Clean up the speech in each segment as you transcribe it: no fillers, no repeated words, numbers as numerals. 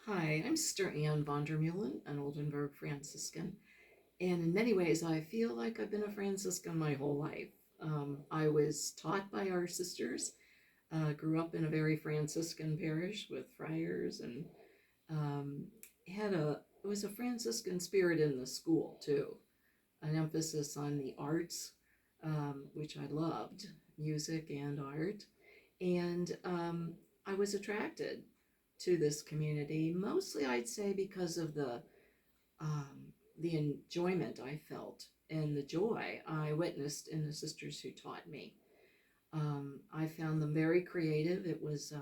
Hi, I'm Sister Ann Vonder Meulen, an Oldenburg Franciscan, and in many ways I feel like I've been a Franciscan my whole life. I was taught by our sisters, grew up in a very Franciscan parish with friars, and um, it was a Franciscan spirit in the school too, an emphasis on the arts, which I loved, music and art, and I was attracted to this community, mostly I'd say because of um, the enjoyment I felt and the joy I witnessed in the sisters who taught me. I found them very creative. It was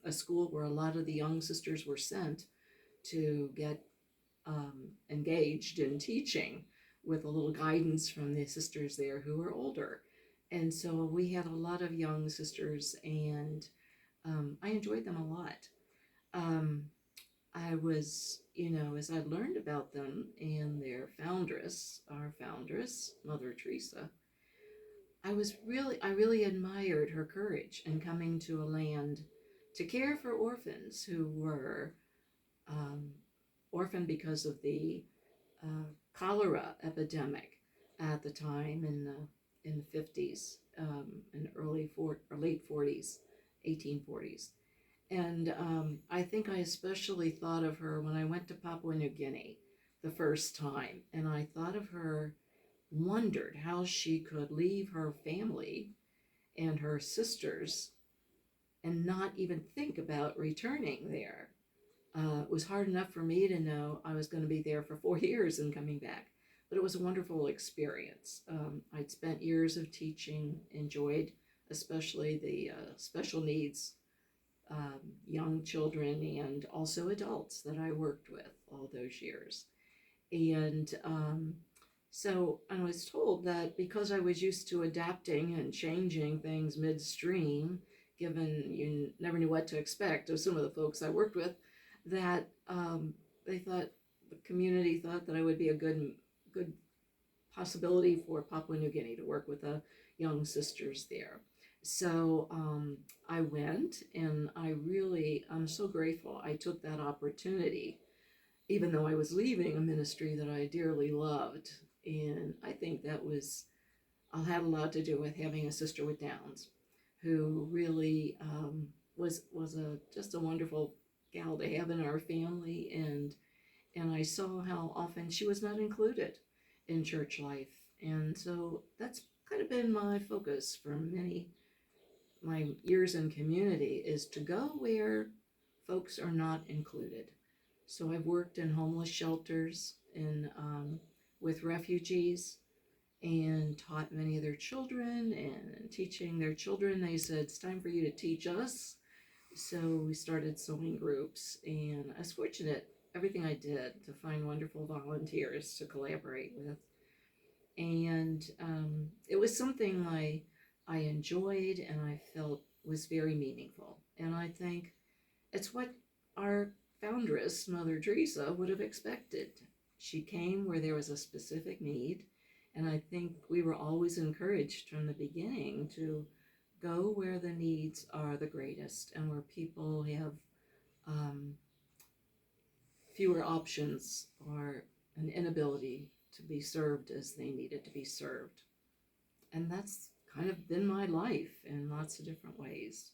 a school where a lot of the young sisters were sent to get engaged in teaching with a little guidance from the sisters there who were older. And so we had a lot of young sisters, and I enjoyed them a lot. Um, I was, as I learned about them and their foundress, our foundress, Mother Teresa, I really admired her courage in coming to a land to care for orphans who were um, orphaned because of the cholera epidemic at the time in the 50s, in early or late 40s, 1840s. And I think I especially thought of her when I went to Papua New Guinea the first time. And I thought of her, wondered how she could leave her family and her sisters and not even think about returning there. It was hard enough for me to know I was going to be there for 4 years and coming back, but it was a wonderful experience. I'd spent years of teaching, enjoyed especially the special needs young children and also adults that I worked with all those years. And so I was told that because I was used to adapting and changing things midstream, given you never knew what to expect of some of the folks I worked with, that they thought the community thought that I would be a good possibility for Papua New Guinea to work with the young sisters there. So I went, and I'm so grateful I took that opportunity, even though I was leaving a ministry that I dearly loved. And I think I had a lot to do with having a sister with Downs, who really was just a wonderful gal to have in our family, and I saw how often she was not included in church life. And so that's kind of been my focus for my years in community, is to go where folks are not included. So I've worked in homeless shelters and with refugees, and taught many of their children, and teaching their children. They said, it's time for you to teach us. So we started sewing groups, and I was fortunate everything I did to find wonderful volunteers to collaborate with. And it was something I enjoyed and I felt was very meaningful. And I think it's what our foundress, Mother Teresa, would have expected. She came where there was a specific need, and I think we were always encouraged from the beginning to go where the needs are the greatest and where people have um, fewer options or an inability to be served as they needed to be served. And that's kind of been my life in lots of different ways.